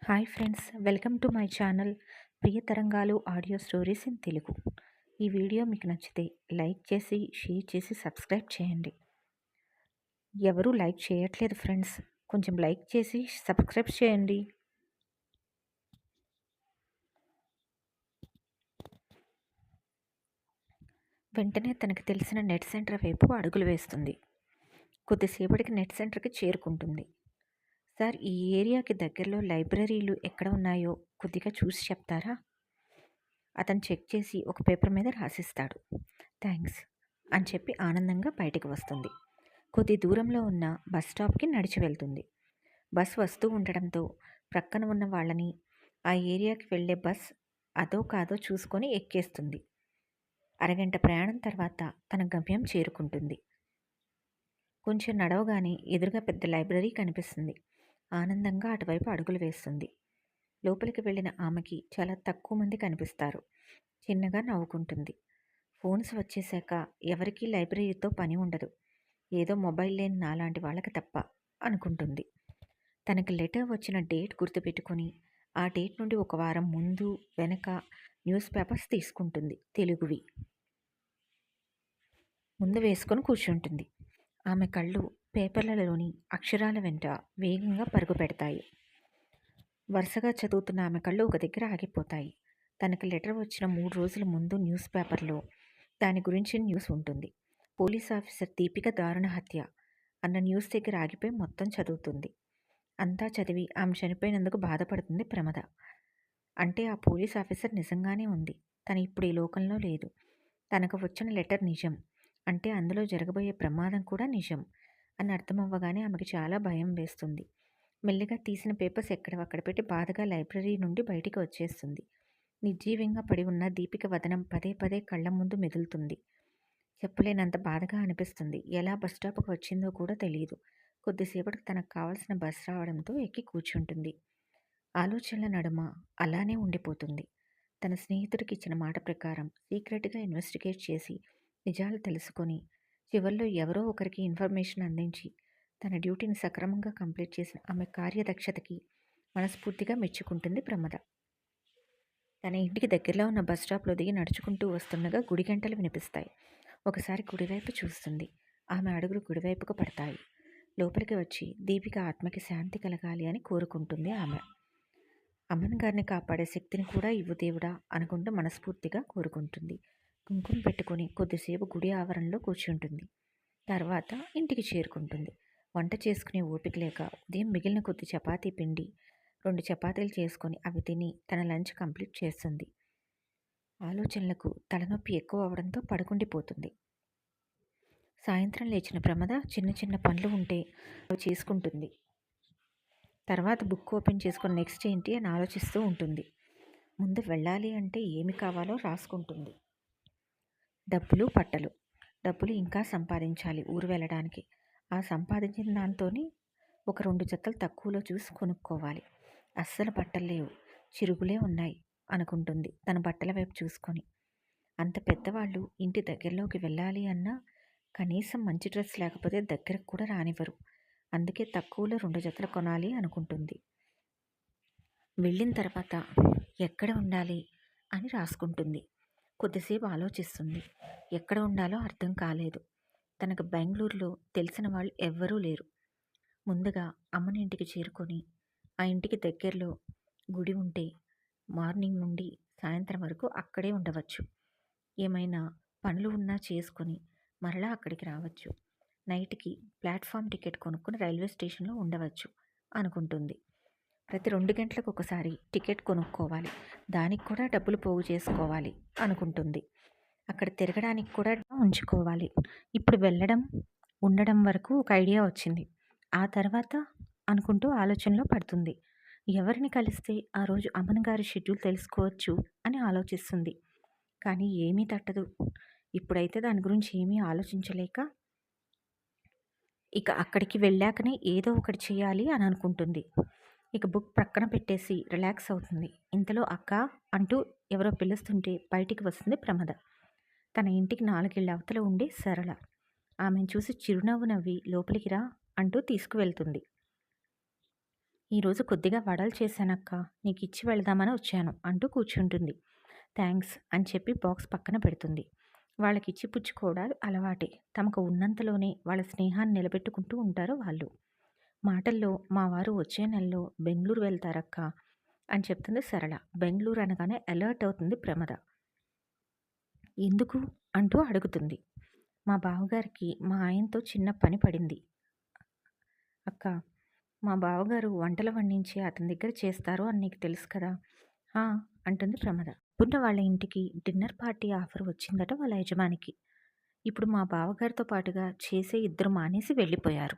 Hi friends, welcome to my channel Priya Tarangalu audio stories in Telugu. ఈ video మీకు నచ్చితే like చేసి షేర్ చేసి సబ్స్క్రైబ్ చేయండి. ఎవరూ లైక్ చేయట్లేదు ఫ్రెండ్స్, కొంచెం లైక్ చేసి సబ్స్క్రైబ్ చేయండి. వెంటనే తనకు తెలిసిన నెట్ సెంటర్ వైపు అడుగులు వేస్తుంది. కొద్దిసేపటికి నెట్ సెంటర్కి చేరుకుంటుంది. సార్, ఈ ఏరియాకి దగ్గరలో లైబ్రరీలు ఎక్కడ ఉన్నాయో కొద్దిగా చూసి చెప్తారా? అతను చెక్ చేసి ఒక పేపర్ మీద రాసిస్తాడు. థ్యాంక్స్ అని చెప్పి ఆనందంగా బయటికి వస్తుంది. కొద్ది దూరంలో ఉన్న బస్ స్టాప్కి నడిచి వెళ్తుంది. బస్ వస్తూ ఉండడంతో ప్రక్కన ఉన్న వాళ్ళని ఆ ఏరియాకి వెళ్ళే బస్ అదో కాదో చూసుకొని ఎక్కేస్తుంది. అరగంట ప్రయాణం తర్వాత తన గమ్యం చేరుకుంటుంది. కొంచెం నడవగానే ఎదురుగా పెద్ద లైబ్రరీ కనిపిస్తుంది. ఆనందంగా అటువైపు అడుగులు వేస్తుంది. లోపలికి వెళ్ళిన ఆమెకి చాలా తక్కువ మంది కనిపిస్తారు. చిన్నగా నవ్వుకుంటుంది. ఫోన్స్ వచ్చేశాక ఎవరికీ లైబ్రరీతో పని ఉండదు, ఏదో మొబైల్ లేని నాలాంటి వాళ్ళకి తప్ప అనుకుంటుంది. తనకి లెటర్ వచ్చిన డేట్ గుర్తుపెట్టుకొని ఆ డేట్ నుండి ఒక వారం ముందు వెనక న్యూస్ పేపర్స్ తీసుకుంటుంది. తెలుగువి ముందు వేసుకొని కూర్చుంటుంది. ఆమె కళ్ళు పేపర్లలోని అక్షరాల వెంట వేగంగా పరుగు పెడతాయి. వరుసగా చదువుతున్న ఆమె కళ్ళు ఒక దగ్గర ఆగిపోతాయి. తనకి లెటర్ వచ్చిన 3 రోజుల ముందు న్యూస్ పేపర్లో దాని గురించి న్యూస్ ఉంటుంది. పోలీస్ ఆఫీసర్ దీపిక దారుణ హత్య అన్న న్యూస్ దగ్గర ఆగిపోయి మొత్తం చదువుతుంది. అంతా చదివి ఆమె చనిపోయినందుకు బాధపడుతుంది ప్రమద. అంటే ఆ పోలీస్ ఆఫీసర్ నిజంగానే ఉంది, తను ఇప్పుడు ఈ లోకంలో లేదు. తనకు వచ్చిన లెటర్ నిజం అంటే అందులో జరగబోయే ప్రమాదం కూడా నిజం అని అర్థమవ్వగానే ఆమెకి చాలా భయం వేస్తుంది. మెల్లిగా తీసిన పేపర్స్ ఎక్కడవక్కడ పెట్టి బాధగా లైబ్రరీ నుండి బయటికి వచ్చేస్తుంది. నిర్జీవంగా పడి ఉన్న దీపిక వదనం పదే పదే కళ్ళ ముందు మెదులుతుంది. చెప్పలేనంత బాధగా అనిపిస్తుంది. ఎలా బస్ స్టాప్కి వచ్చిందో కూడా తెలియదు. కొద్దిసేపటికి తనకు కావాల్సిన బస్ రావడంతో ఎక్కి కూర్చుంటుంది. ఆలోచనల నడుమ అలానే ఉండిపోతుంది. తన స్నేహితుడికి ఇచ్చిన మాట ప్రకారం సీక్రెట్గా ఇన్వెస్టిగేట్ చేసి నిజాలు తెలుసుకొని చివరిలో ఎవరో ఒకరికి ఇన్ఫర్మేషన్ అందించి తన డ్యూటీని సక్రమంగా కంప్లీట్ చేసిన ఆమె కార్యదక్షతకి మనస్ఫూర్తిగా మెచ్చుకుంటుంది ప్రమద. తన ఇంటికి దగ్గరలో ఉన్న బస్ స్టాప్లో దిగి నడుచుకుంటూ వస్తుండగా గుడి గంటలు వినిపిస్తాయి. ఒకసారి కుడివైపు చూస్తుంది. ఆమె అడుగులు కుడివైపుకు పడతాయి. లోపలికి వచ్చి దీపిక ఆత్మకి శాంతి కలగాలి అని కోరుకుంటుంది ఆమె. అమ్మన్ గారిని కాపాడే శక్తిని కూడా ఇవ్వు దేవుడా అనుకుంటూ మనస్ఫూర్తిగా కోరుకుంటుంది. కుంకుమ పెట్టుకుని కొద్దిసేపు గుడి ఆవరణలో కూర్చుంటుంది. తర్వాత ఇంటికి చేరుకుంటుంది. వంట చేసుకునే ఓపిక లేక ఉదయం మిగిలిన కొద్ది చపాతీ పిండి 2 చపాతీలు చేసుకొని అవి తిని తన లంచ్ కంప్లీట్ చేస్తుంది. ఆలోచనలకు తలనొప్పి ఎక్కువ అవడంతో పడుకుండిపోతుంది. సాయంత్రం లేచిన ప్రమద చిన్న చిన్న పనులు ఉంటే అవి చేసుకుంటుంది. తర్వాత బుక్ ఓపెన్ చేసుకొని నెక్స్ట్ ఏంటి అని ఆలోచిస్తూ ఉంటుంది. ముందు వెళ్ళాలి అంటే ఏమి కావాలో రాసుకుంటుంది. డబ్బులు, బట్టలు. డబ్బులు ఇంకా సంపాదించాలి ఊరు వెళ్ళడానికి. ఆ సంపాదించిన దాంతోని ఒక 2 జతలు తక్కువలో చూసి కొనుక్కోవాలి. అస్సలు బట్టలు లేవు, చిరుగులే ఉన్నాయి అనుకుంటుంది తన బట్టల వైపు చూసుకొని. అంత పెద్దవాళ్ళు ఇంటి దగ్గరలోకి వెళ్ళాలి అన్నా కనీసం మంచి డ్రెస్ లేకపోతే దగ్గరకు కూడా రానివ్వరు. అందుకే తక్కువలో 2 జతలు కొనాలి అనుకుంటుంది. వెళ్ళిన తర్వాత ఎక్కడ ఉండాలి అని రాసుకుంటుంది. కొద్దిసేపు ఆలోచిస్తుంది. ఎక్కడ ఉండాలో అర్థం కాలేదు. తనకు బెంగళూరులో తెలిసిన వాళ్ళు ఎవ్వరూ లేరు. ముందుగా అమ్మని ఇంటికి చేరుకొని ఆ ఇంటికి దగ్గరలో గుడి ఉంటే మార్నింగ్ నుండి సాయంత్రం వరకు అక్కడే ఉండవచ్చు. ఏమైనా పనులు ఉన్నా చేసుకొని మరలా అక్కడికి రావచ్చు. నైట్కి ప్లాట్ఫామ్ టికెట్ కొనుక్కొని రైల్వే స్టేషన్లో ఉండవచ్చు అనుకుంటుంది. ప్రతి 2 గంటలకు ఒకసారి టికెట్ కొనుక్కోవాలి, దానికి కూడా డబ్బులు పోగు చేసుకోవాలి అనుకుంటుంది. అక్కడ తిరగడానికి కూడా ఉంచుకోవాలి. ఇప్పుడు వెళ్ళడం ఉండడం వరకు ఒక ఐడియా వచ్చింది. ఆ తర్వాత అనుకుంటూ ఆలోచనలో పడుతుంది. ఎవరిని కలిస్తే ఆ రోజు అమ్మన్ గారి షెడ్యూల్ తెలుసుకోవచ్చు అని ఆలోచిస్తుంది. కానీ ఏమీ తట్టదు. ఇప్పుడైతే దాని గురించి ఏమీ ఆలోచించలేక ఇక అక్కడికి వెళ్ళాకనే ఏదో ఒకటి చేయాలి అని అనుకుంటుంది. ఇక బుక్ ప్రక్కన పెట్టేసి రిలాక్స్ అవుతుంది. ఇంతలో అక్క అంటూ ఎవరో పిలుస్తుంటే బయటికి వస్తుంది ప్రమద. తన ఇంటికి 4 ఇళ్ళ అవతల ఉండే సరళ. ఆమెను చూసి చిరునవ్వు నవ్వి లోపలికి రా అంటూ తీసుకువెళ్తుంది. ఈరోజు కొద్దిగా వడలు చేశానక్క, నీకిచ్చి వెళదామని వచ్చాను అంటూ కూర్చుంటుంది. థ్యాంక్స్ అని చెప్పి బాక్స్ పక్కన పెడుతుంది. వాళ్ళకిచ్చి పుచ్చుకోవడాలు అలవాటే. తమకు ఉన్నంతలోనే వాళ్ళ స్నేహాన్ని నిలబెట్టుకుంటూ ఉంటారు వాళ్ళు. మాటల్లో మా వారు వచ్చే నెలలో బెంగుళూరు వెళ్తారక్కా అని చెప్తుంది సరళ. బెంగుళూరు అనగానే అలర్ట్ అవుతుంది ప్రమద. ఎందుకు అంటూ అడుగుతుంది. మా బావగారికి మా ఆయనతో చిన్న పని పడింది అక్క. మా బావగారు వంటలు వండించి అతని దగ్గర చేస్తారు అని నీకు తెలుసు కదా. "ఆ" అంటుంది ప్రమద. పున్న వాళ్ళ ఇంటికి డిన్నర్ పార్టీ ఆఫర్ వచ్చిందట వాళ్ళ యజమానికి. ఇప్పుడు మా బావగారితో పాటుగా చేసే ఇద్దరు మానేసి వెళ్ళిపోయారు.